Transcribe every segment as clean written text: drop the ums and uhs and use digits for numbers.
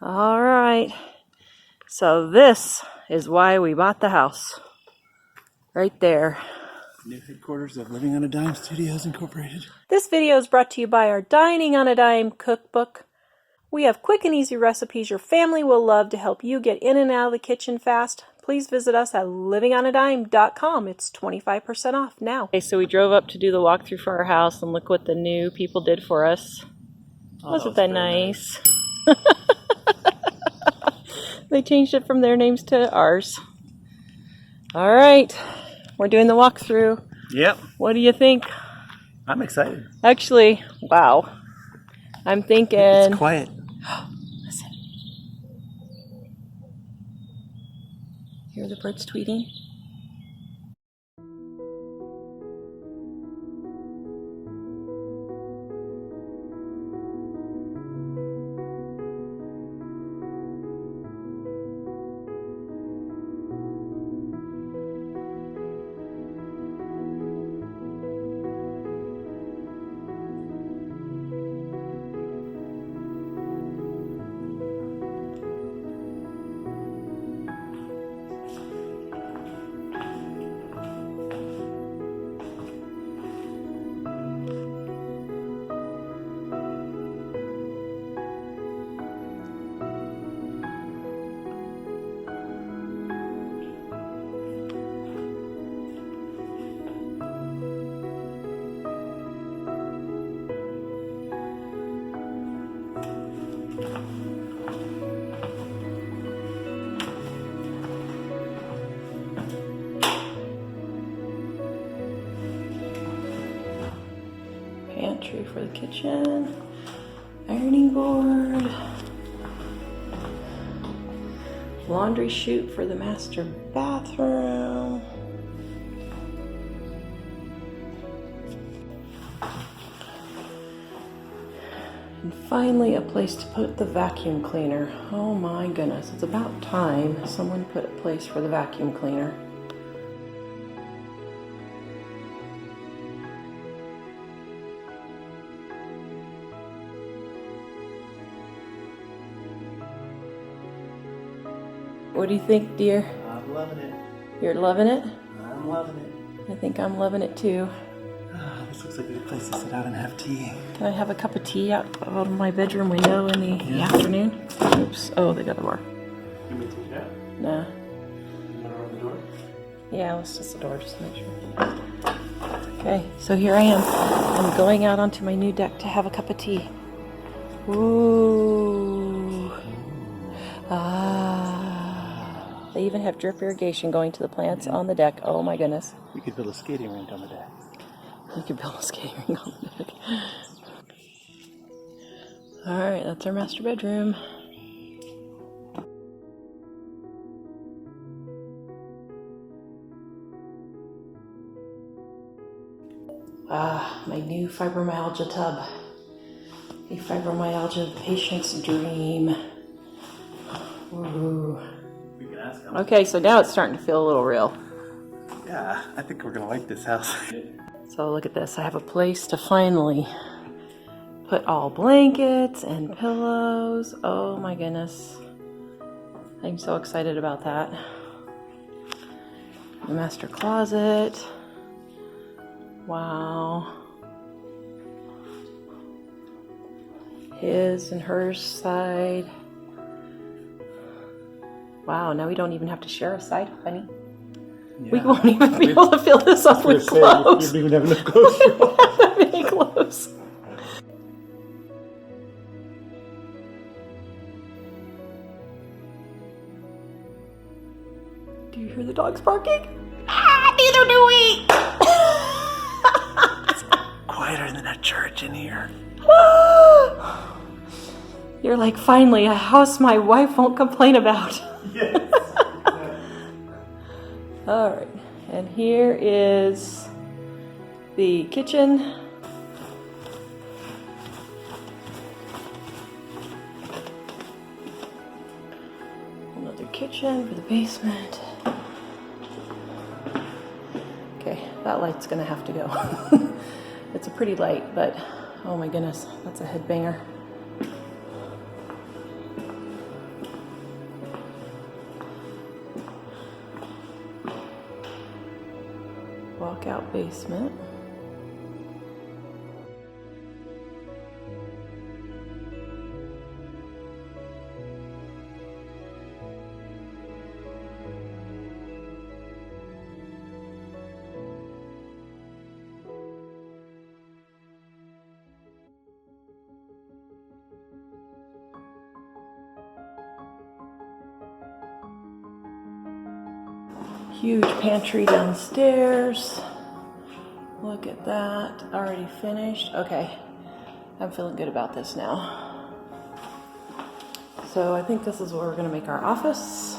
All right. So this is why we bought the house. Right there. New headquarters of Living on a Dime Studios Incorporated. This video is brought to you by our Dining on a Dime cookbook. We have quick and easy recipes your family will love to help you get in and out of the kitchen fast. Please visit us at livingonadime.com. It's 25% off now. Okay, so we drove up to do the walkthrough for our house, and look what the new people did for us. Wasn't that nice? They changed it from their names to ours. All right, we're doing the walkthrough. Yep. What do you think? I'm excited. Actually, wow. I'm thinking... It's quiet. Listen. Hear the birds tweeting? Pantry for the kitchen, ironing board, laundry chute for the master bathroom, and finally a place to put the vacuum cleaner. Oh my goodness, it's about time someone put a place for the vacuum cleaner. What do you think, dear? I'm loving it. You're loving it? I'm loving it. I think I'm loving it too. This looks like a good place to sit out and have tea. Can I have a cup of tea out of my bedroom window in the afternoon? Oops. Oh, they got the door. You may take it out. Nah. You want to run the door? Yeah, let's just the door just to make sure. Okay, so here I am. I'm going out onto my new deck to have a cup of tea. Ooh. Ah. They even have drip irrigation going to the plants on the deck. Oh my goodness. You could build a skating rink on the deck. You could build a skating rink on the deck. Alright, that's our master bedroom. Ah, my new fibromyalgia tub. A fibromyalgia patient's dream. Ooh. We can ask them. Okay, so now it's starting to feel a little real. Yeah, I think we're going to like this house. So look at this. I have a place to finally put all blankets and pillows. Oh my goodness. I'm so excited about that. The master closet. Wow. His and hers side. Wow, now we don't even have to share a side, honey. Yeah. We won't even be able to fill this up with clothes. We don't even have enough clothes. We don't have that many clothes. Do you hear the dogs barking? Ah, neither do we! It's quieter than a church in here. You're like, finally, a house my wife won't complain about. Yes. All right, and here is the kitchen. Another kitchen for the basement. Okay, that light's gonna have to go. It's a pretty light, but oh my goodness, that's a headbanger. walkout basement. Huge pantry downstairs. Look at that, already finished. Okay, I'm feeling good about this now. So I think this is where we're gonna make our office.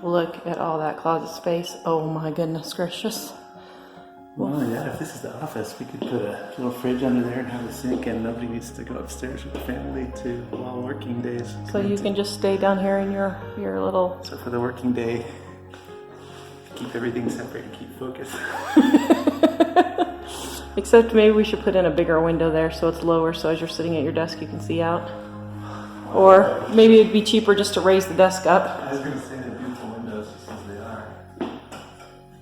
Look at all that closet space. Oh my goodness gracious. Well, yeah, if this is the office, we could put a little fridge under there and have a sink, and nobody needs to go upstairs with the family to while working days. So you can just stay down here in your little... So for the working day, keep everything separate and keep focus. Except maybe we should put in a bigger window there so it's lower, so as you're sitting at your desk you can see out. Or maybe it'd be cheaper just to raise the desk up. I was going to say they're beautiful windows just as they are.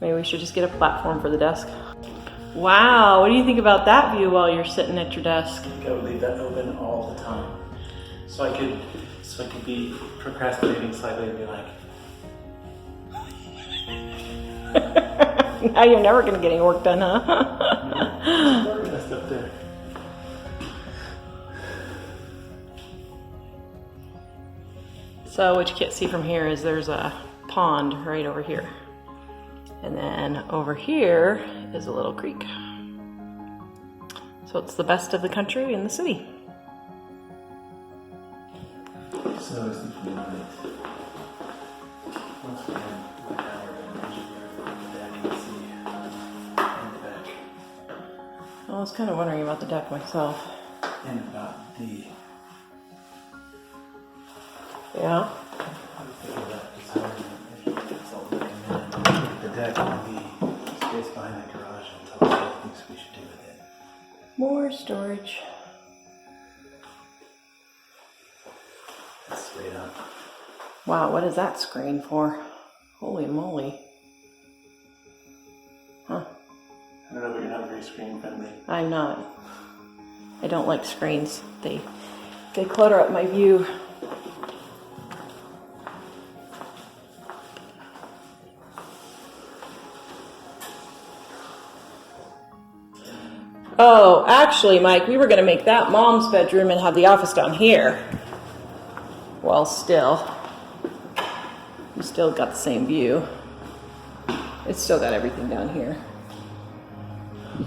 Maybe we should just get a platform for the desk. Wow, what do you think about that view while you're sitting at your desk? I think I would leave that open all the time. So I could be procrastinating slightly and be like, now you're never going to get any work done, huh? organized up there. So what you can't see from here is there's a pond right over here. And then over here is a little creek. So it's the best of the country in the city. So I was thinking about it. Once again, like how we're going to engineer the deck and see and the back. I was kind of wondering about the deck myself. And about the Yeah. The deck and the space behind the garage and tell us what things we should do with it. More storage. That's straight up. Wow, what is that screen for? Holy moly. Huh. I don't know, but you're not very screen friendly. I'm not. I don't like screens. They clutter up my view. Oh, actually, Mike, we were going to make that mom's bedroom and have the office down here. Well, still. You still got the same view. It's still got everything down here.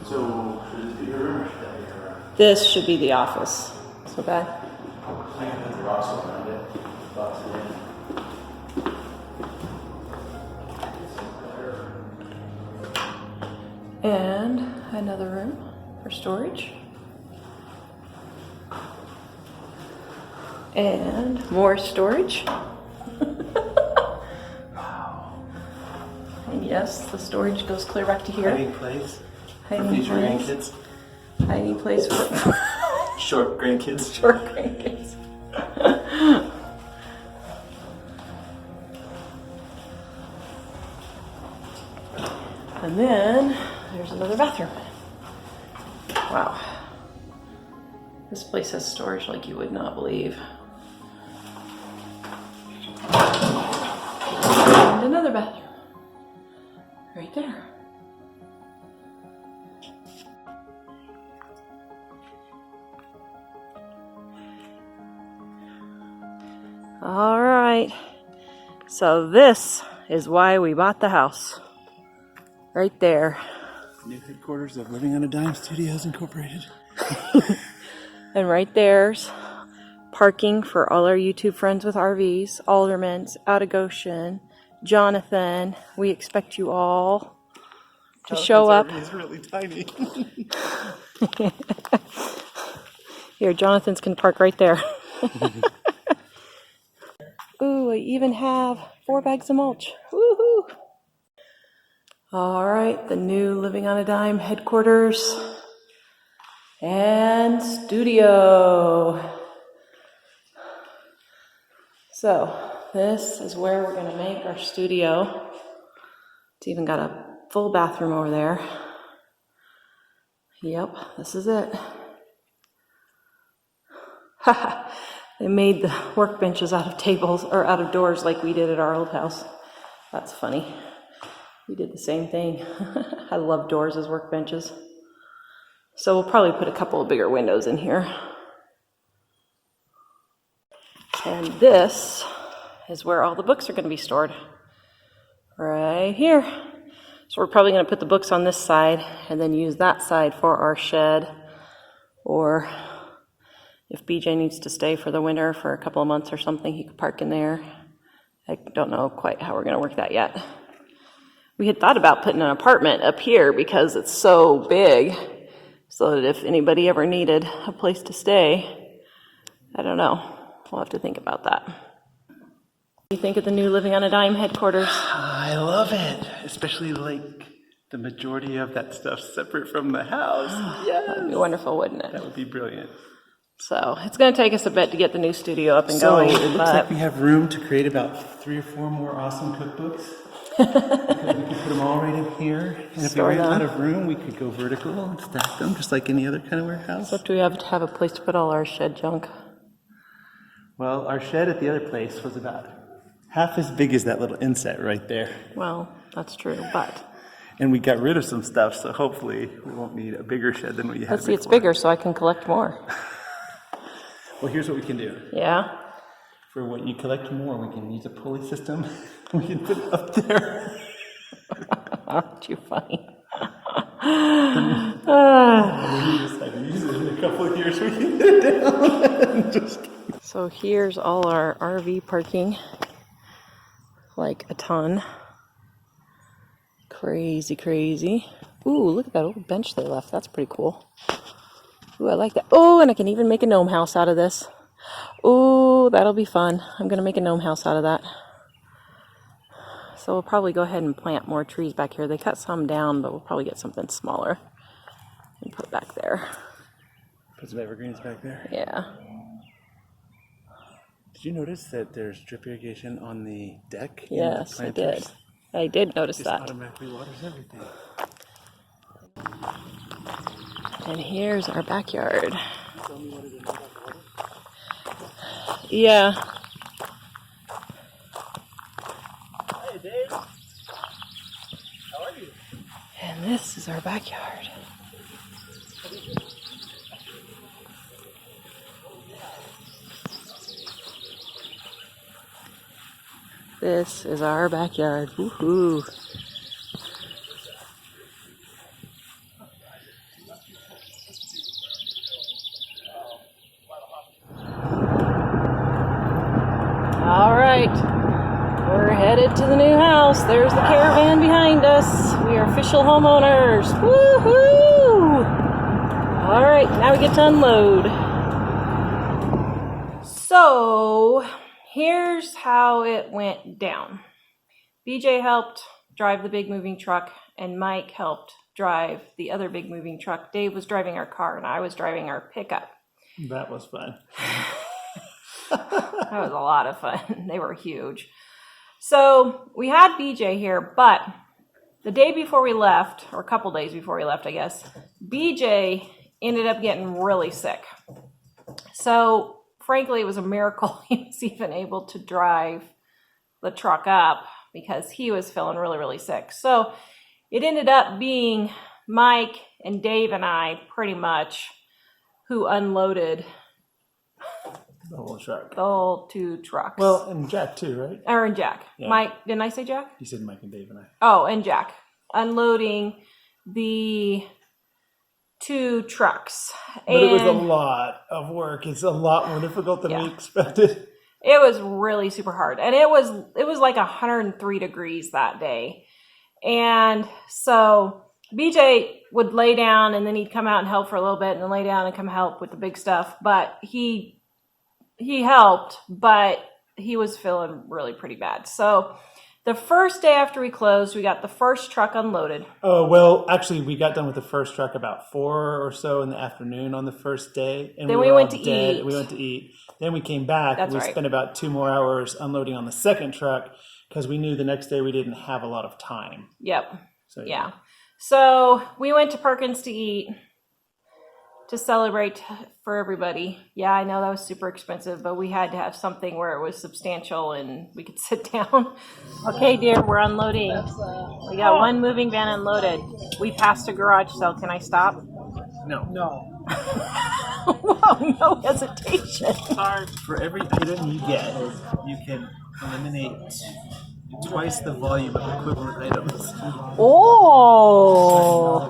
So, should this be your room or should that be your room? This should be the office. So bad. I can put the rocks around it. Box it in. And another room for storage. And more storage. Wow. And yes, the storage goes clear back to here. Hiding place for Hiding future place. grandkids. Hiding place for Short grandkids. short grandkids. And then there's another bathroom. Wow. This place has storage like you would not believe. And another bathroom. Right there. All right. So this is why we bought the house. Right there. New headquarters of Living on a Dime Studios Incorporated. And right there's parking for all our YouTube friends with RVs, Aldermans, Out of Goshen, Jonathan. We expect you all to show up. It's really tiny. Here, Jonathan's can park right there. Ooh, I even have 4 bags of mulch. Woohoo! All right, the new Living on a Dime headquarters and studio. So this is where we're gonna make our studio. It's even got a full bathroom over there. Yep, this is it. They made the workbenches out of tables or out of doors like we did at our old house. That's funny. We did the same thing. I love doors as workbenches. So we'll probably put a couple of bigger windows in here. And this is where all the books are going to be stored. Right here. So we're probably going to put the books on this side and then use that side for our shed. Or if BJ needs to stay for the winter for a couple of months or something, he could park in there. I don't know quite how we're going to work that yet. We had thought about putting an apartment up here because it's so big, so that if anybody ever needed a place to stay, I don't know. We'll have to think about that. What do you think of the new Living on a Dime headquarters? I love it, especially like the majority of that stuff separate from the house. Yes. That would be wonderful, wouldn't it? That would be brilliant. So it's going to take us a bit to get the new studio up and going. So it looks like we have room to create about 3 or 4 more awesome cookbooks. Because we could put them all right in here. And if we ran out of room, we could go vertical and stack them just like any other kind of warehouse. So do we have to have a place to put all our shed junk? Well, our shed at the other place was about half as big as that little inset right there. Well, that's true, but... And we got rid of some stuff, so hopefully we won't need a bigger shed than what you had Let's see, it's before. bigger so I can collect more. Well, here's what we can do. Yeah? For when you collect more, we can use a pulley system. We can put it up there. Aren't you funny? In a couple of years, we can get it down. Just So here's all our RV parking. Like a ton. Crazy, crazy. Ooh, look at that old bench they left. That's pretty cool. Ooh, I like that. Oh, and I can even make a gnome house out of this. Ooh, that'll be fun. I'm going to make a gnome house out of that. So we'll probably go ahead and plant more trees back here. They cut some down, but we'll probably get something smaller and put back there. put some evergreens back there. Yeah. Did you notice that there's drip irrigation on the deck? Yes, in I the planters? did. I did notice It just that. automatically waters everything. And here's our backyard. Tell me what it is about water. Yeah. Hey, Dave. How are you? And this is our backyard. This is our backyard. Woohoo. All right. We're headed to the new house. There's the caravan behind us. We are official homeowners. Woohoo! All right, now we get to unload. So, here's how it went down. BJ helped drive the big moving truck, and Mike helped drive the other big moving truck. Dave was driving our car, and I was driving our pickup. That was fun. That was a lot of fun. They were huge. So we had BJ here, but the day before we left, or a couple days before we left, I guess, BJ ended up getting really sick. So frankly, it was a miracle he was even able to drive the truck up because he was feeling really, really sick. So it ended up being Mike and Dave and I pretty much who unloaded The whole truck. the whole 2 trucks. Well, and Jack too, right? Or and Jack. Yeah. Mike, didn't I say Jack? You said Mike and Dave and I. Oh, and Jack. Unloading the 2 trucks. But it was a lot of work. It's a lot more difficult than we expected. It was really super hard. And it was like 103 degrees that day. And so BJ would lay down and then he'd come out and help for a little bit and then lay down and come help with the big stuff. But he helped, but he was feeling really pretty bad. So the first day after we closed, we got the first truck unloaded. Oh, well, actually, we got done with the first truck about 4 or so in the afternoon on the first day. And Then we we were went all to dead. eat. We went to eat. Then we came back. That's we right. spent about 2 more hours unloading on the second truck because we knew the next day we didn't have a lot of time. Yep. So Yeah. So we went to Perkins to eat to celebrate for everybody. Yeah, I know that was super expensive, but we had to have something where it was substantial and we could sit down. Okay, dear, we're unloading. We got one moving van unloaded. We passed a garage sale. Can I stop? No. Whoa, no hesitation. For every item you get, you can eliminate twice the volume of equivalent items. Oh,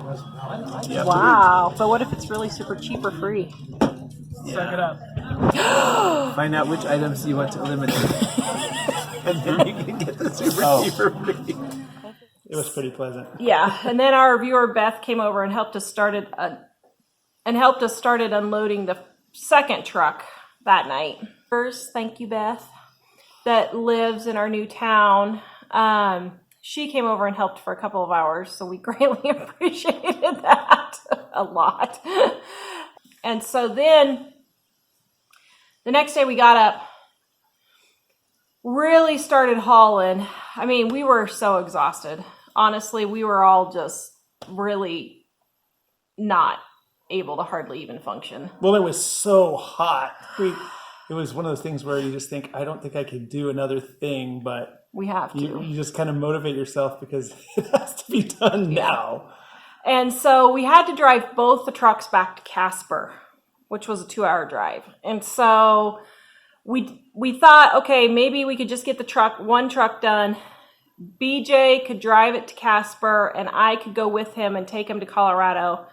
Yep. wow. But what if it's really super cheap or free? Suck it up. Find out which items you want to eliminate. And then you can get the super cheap for free. It was pretty pleasant. Yeah, and then our viewer Beth came over and helped us started unloading the second truck that night. First, thank you, Beth, that lives in our new town. She came over and helped for a couple of hours, so we greatly appreciated that a lot. And so then the next day we got up, really started hauling. I mean, we were so exhausted. Honestly, we were all just really not able to hardly even function. Well, it was so hot. It was one of those things where you just think, I don't think I could do another thing, but we have to. You just kind of motivate yourself because it has to be done now. And so we had to drive both the trucks back to Casper, which was a 2-hour drive. And so we thought, okay, maybe we could just get one truck done. BJ could drive it to Casper and I could go with him and take him to Colorado.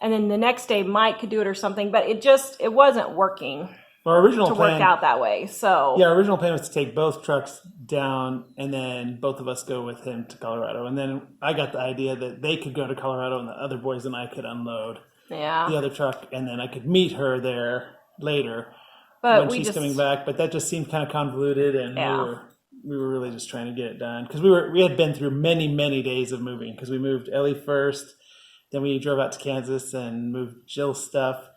And then the next day Mike could do it or something, but it wasn't working. Our original plan work out that way. So yeah, our original plan was to take both trucks down and then both of us go with him to Colorado. And then I got the idea that they could go to Colorado and the other boys and I could unload the other truck and then I could meet her there later when she's coming back. But that just seemed kind of convoluted and we were really just trying to get it done because we had been through many days of moving because we moved Ellie first, then we drove out to Kansas and moved Jill's stuff,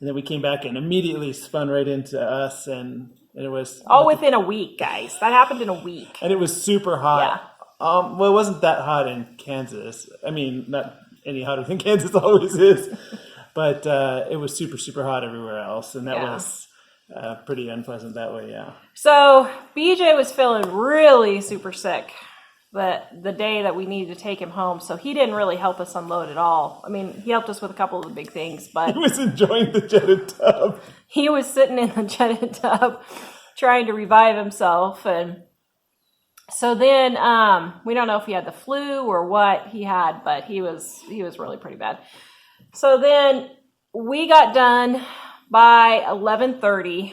and then we came back and immediately spun right into us, and it was all within a week, guys. That happened in a week, and it was super hot. Well, it wasn't that hot in Kansas. I mean, not any hotter than Kansas always is, but it was super hot everywhere else, and that was pretty unpleasant that way, So BJ was feeling really super sick the day that we needed to take him home, so he didn't really help us unload at all. I mean, he helped us with a couple of the big things, but he was enjoying the jetted tub. He was sitting in the jetted tub trying to revive himself, and so then we don't know if he had the flu or what he had, but he was really pretty bad. So then we got done by 11:30,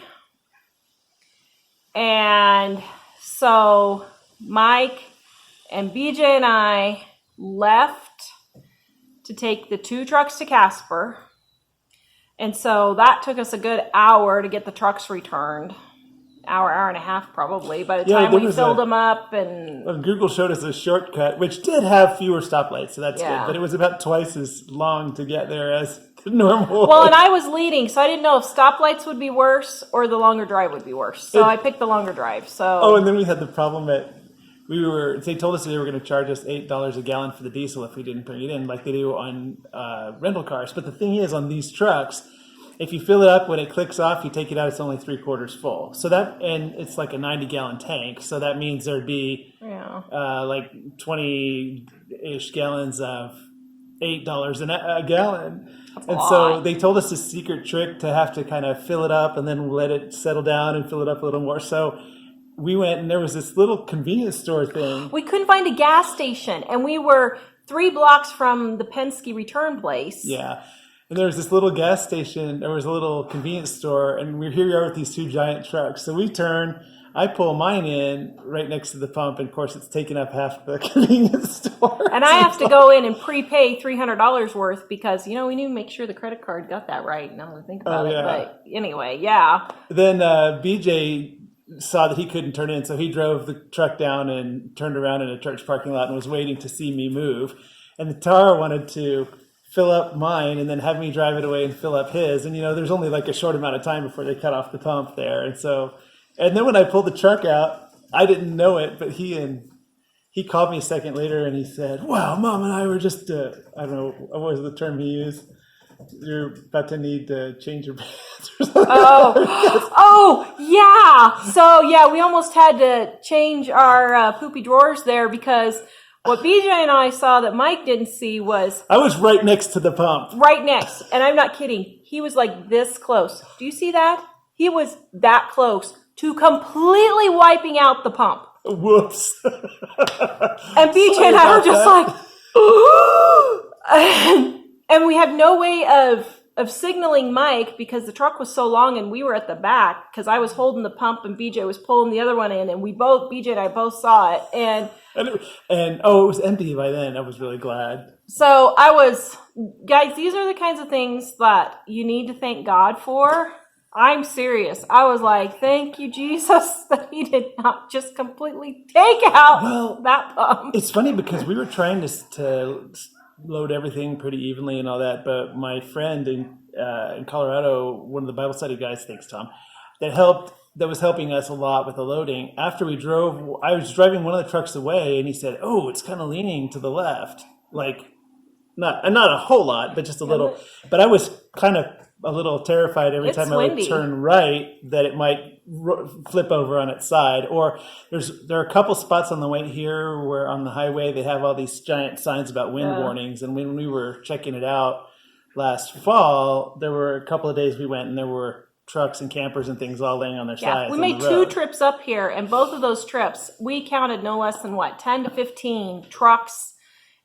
and so Mike and BJ and I left to take the 2 trucks to Casper, and so that took us a good hour to get the trucks returned. Hour and a half probably by the time we filled them up. And Google showed us a shortcut which did have fewer stoplights, so that's good, but it was about twice as long to get there as the normal. Well, and I was leading, so I didn't know if stoplights would be worse or the longer drive would be worse, so I picked the longer drive. So and then we had the problem that they told us they were going to charge us $8 a gallon for the diesel if we didn't bring it in like they do on rental cars. But the thing is, on these trucks, if you fill it up, when it clicks off, you take it out, it's only 3/4 full. So and it's like a 90-gallon tank. So that means there'd be like 20-ish gallons of $8 a gallon. So they told us this secret trick to have to kind of fill it up and then let it settle down and fill it up a little more. So we went and there was this little convenience store thing. We couldn't find a gas station, and we were 3 blocks from the Penske return place. Yeah. And there was this little gas station, there was a little convenience store, and here we are with these 2 giant trucks. So we turn, I pull mine in right next to the pump, and of course it's taking up half the convenience store. And I have to go in and prepay $300 worth because, we need to make sure the credit card got that right. Now that I think about it. But anyway, Then BJ saw that he couldn't turn in, so he drove the truck down and turned around in a church parking lot and was waiting to see me move. And the Tara wanted to fill up mine and then have me drive it away and fill up his. And, there's only like a short amount of time before they cut off the pump there. And then when I pulled the truck out, I didn't know it, but he and he called me a second later and he said, "Wow, Mom and I were just I don't know what was the term he used. You're about to need to change your pants or something." Oh, yeah. So, yeah, we almost had to change our poopy drawers there because what BJ and I saw that Mike didn't see was... I was right next to the pump. Right next. And I'm not kidding. He was like this close. Do you see that? He was that close to completely wiping out the pump. Whoops. And BJ and I were just like... And we had no way of signaling Mike because the truck was so long and we were at the back because I was holding the pump and BJ was pulling the other one in, and BJ and I both saw it. And it was empty by then. I was really glad. So guys, these are the kinds of things that you need to thank God for. I'm serious. I was like, thank you, Jesus, that he did not just completely take out that pump. It's funny because we were trying to load everything pretty evenly and all that, but my friend in Colorado, one of the Bible study guys, thanks Tom, that was helping us a lot with the loading. After we drove, I was driving one of the trucks away and he said, "Oh, it's kind of leaning to the left." Like not a whole lot, but just a little. But I was kind of a little terrified every time I would turn right that it might flip over on its side. Or there are a couple spots on the way here where on the highway they have all these giant signs about wind warnings. And when we were checking it out last fall, there were a couple of days we went and there were trucks and campers and things all laying on their sides. We made 2 trips up here, and both of those trips we counted no less than 10 to 15 trucks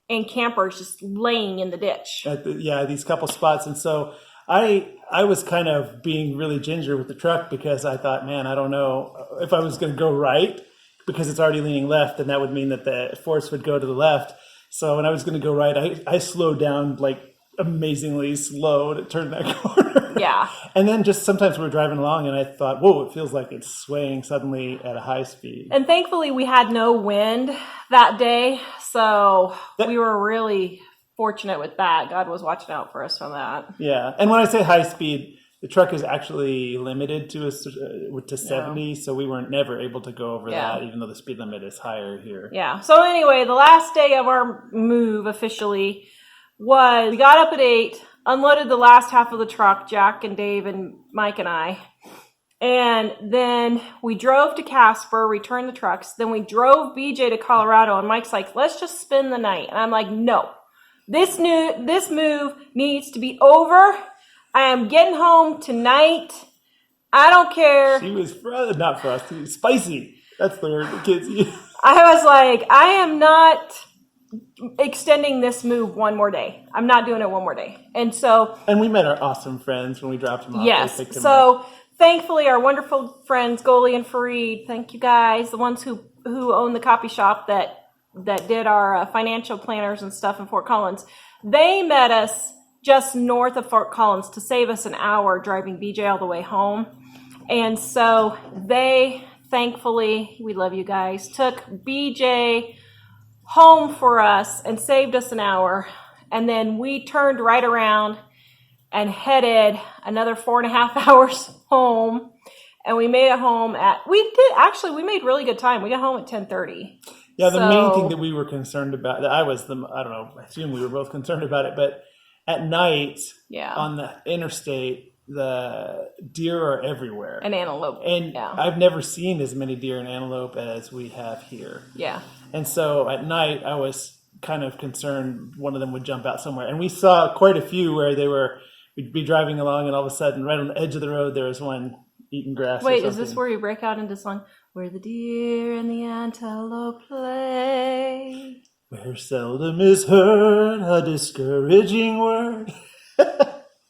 and campers just laying in the ditch. These couple spots. And so I was kind of being really ginger with the truck because I thought, man, I don't know if I was going to go right because it's already leaning left, and that would mean that the force would go to the left. So when I was going to go right, I slowed down like amazingly slow to turn that corner. Yeah. And then just sometimes we're driving along and I thought, whoa, it feels like it's swaying suddenly at a high speed. And thankfully we had no wind that day. So we were really fortunate with that. God was watching out for us from that. Yeah. And when I say high speed, the truck is actually limited to 70, so we weren't never able to go over that, even though the speed limit is higher here. Yeah. So anyway, the last day of our move officially was we got up at 8, unloaded the last half of the truck, Jack and Dave and Mike and I. And then we drove to Casper, returned the trucks. Then we drove BJ to Colorado, and Mike's like, let's just spend the night. And I'm like, no. This move needs to be over. I am getting home tonight. I don't care. She was not frosty, spicy. That's the word the kids use. I was like, I am not extending this move one more day. I'm not doing it one more day. And we met our awesome friends when we dropped them off. Yes. So thankfully, our wonderful friends, Goalie and Fareed, thank you guys, the ones who own the copy shop that did our financial planners and stuff in Fort Collins, they met us just north of Fort Collins to save us an hour driving BJ all the way home. And so they, thankfully, we love you guys, took BJ home for us and saved us an hour. And then we turned right around and headed another 4.5 hours home. And we made it home we made really good time. We got home at 10:30. Yeah, the main thing that we were concerned about, I assume we were both concerned about it, but at night on the interstate, the deer are everywhere. And antelope. And I've never seen as many deer and antelope as we have here. Yeah. And so at night, I was kind of concerned one of them would jump out somewhere. And we saw quite a few where we'd be driving along and all of a sudden, right on the edge of the road, there was one eating grass. Wait, is this where you break out into song? Where the deer and the antelope play. Where seldom is heard a discouraging word.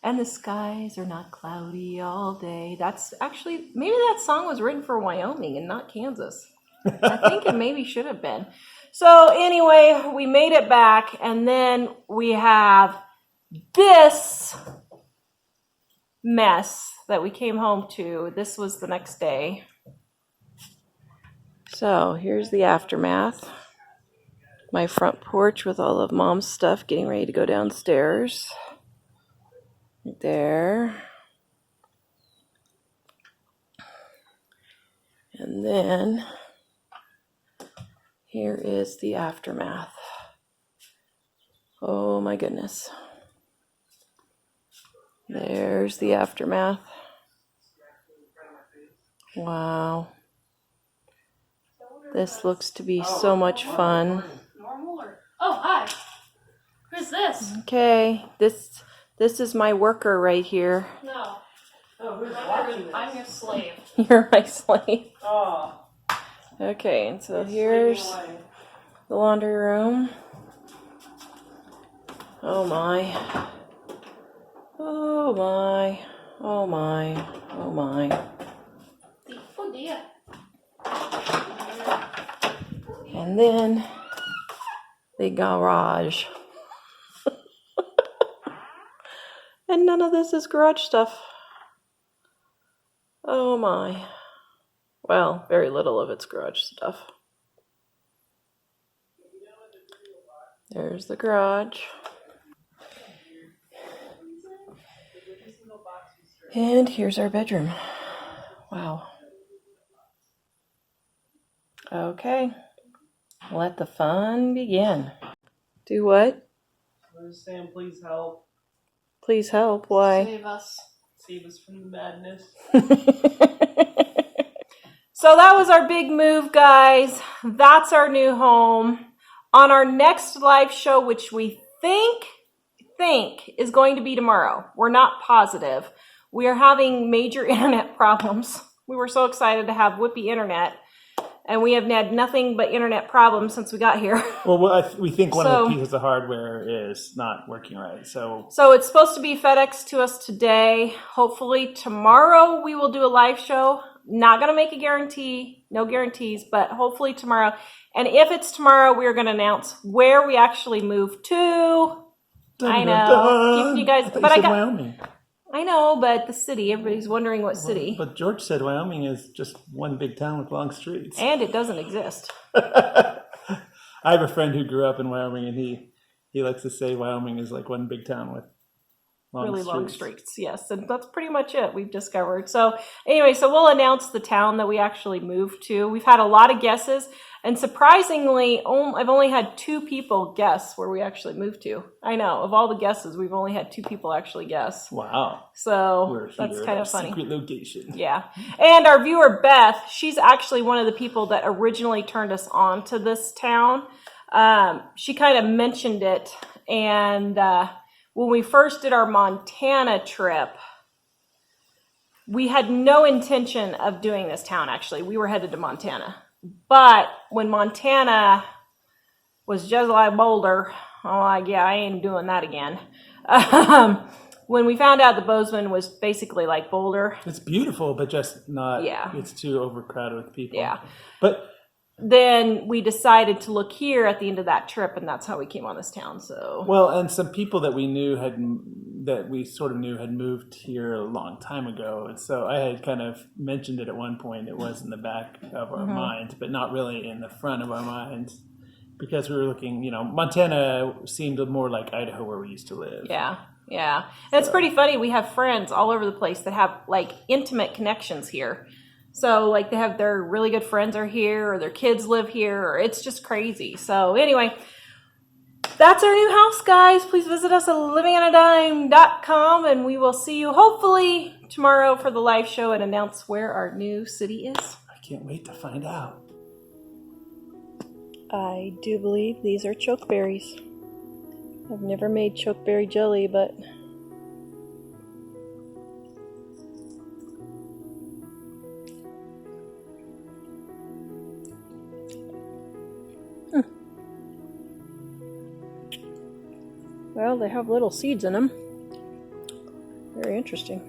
And the skies are not cloudy all day. That's actually, maybe that song was written for Wyoming and not Kansas. I think it maybe should have been. So anyway, we made it back, and then we have this mess that we came home to. This was the next day. So here's the aftermath. My front porch with all of Mom's stuff getting ready to go downstairs. Right there. And then Here is the aftermath. Oh my goodness. There's the aftermath. Wow. This looks to be so much fun. Normal or hi. Who's this? Okay, this is my worker right here. No. Oh, who's watching this? I'm your slave. You're my slave. Oh. Okay, and so here's the laundry room. Oh my. Oh my. Oh my. Oh my. Oh dear. And then the garage. And none of this is garage stuff. Oh my. Well, very little of it's garage stuff. There's the garage. And here's our bedroom. Wow. Okay. Let the fun begin. Do what? I was saying, please help. Please help. Why? Save us. Save us from the madness. So that was our big move, guys. That's our new home. On our next live show, which we think is going to be tomorrow. We're not positive. We are having major internet problems. We were so excited to have whippy internet, and we have had nothing but internet problems since we got here. Well, we think one of the pieces of hardware is not working right. So it's supposed to be FedEx to us today. Hopefully tomorrow we will do a live show. Not going to make a guarantee, no guarantees, but hopefully tomorrow. And if it's tomorrow, we're going to announce where we actually move to. I know. You guys, but I got Wyoming. I know, but the city, everybody's wondering what city. But George said Wyoming is just one big town with long streets. And it doesn't exist. I have a friend who grew up in Wyoming, and he likes to say Wyoming is like one big town with long streets. Yes, and that's pretty much it we've discovered. So anyway, so we'll announce the town that we actually moved to. We've had a lot of guesses, and surprisingly, I've only had 2 people guess where we actually moved to. I know, of all the guesses, we've only had 2 people actually guess. Wow. So that's kind of funny. Secret location. Yeah. And our viewer, Beth, she's actually one of the people that originally turned us on to this town. She kind of mentioned it, and when we first did our Montana trip, we had no intention of doing this town, actually. We were headed to Montana. But when Montana was just like Boulder, I'm like, yeah, I ain't doing that again. When we found out the Bozeman was basically like Boulder. It's beautiful, but just not, yeah. It's too overcrowded with people. Yeah. But then we decided to look here at the end of that trip, and that's how we came on this town. So well, and some people that we knew had moved here a long time ago, and so I had kind of mentioned it at one point. It was in the back of our minds, but not really in the front of our minds, because we were looking. Montana seemed more like Idaho, where we used to live. Yeah. And it's pretty funny. We have friends all over the place that have like intimate connections here. So, like, they have their really good friends are here, or their kids live here, or it's just crazy. So, anyway, that's our new house, guys. Please visit us at livingonadime.com, and we will see you hopefully tomorrow for the live show and announce where our new city is. I can't wait to find out. I do believe these are chokeberries. I've never made chokeberry jelly, but... Well, they have little seeds in them. Very interesting.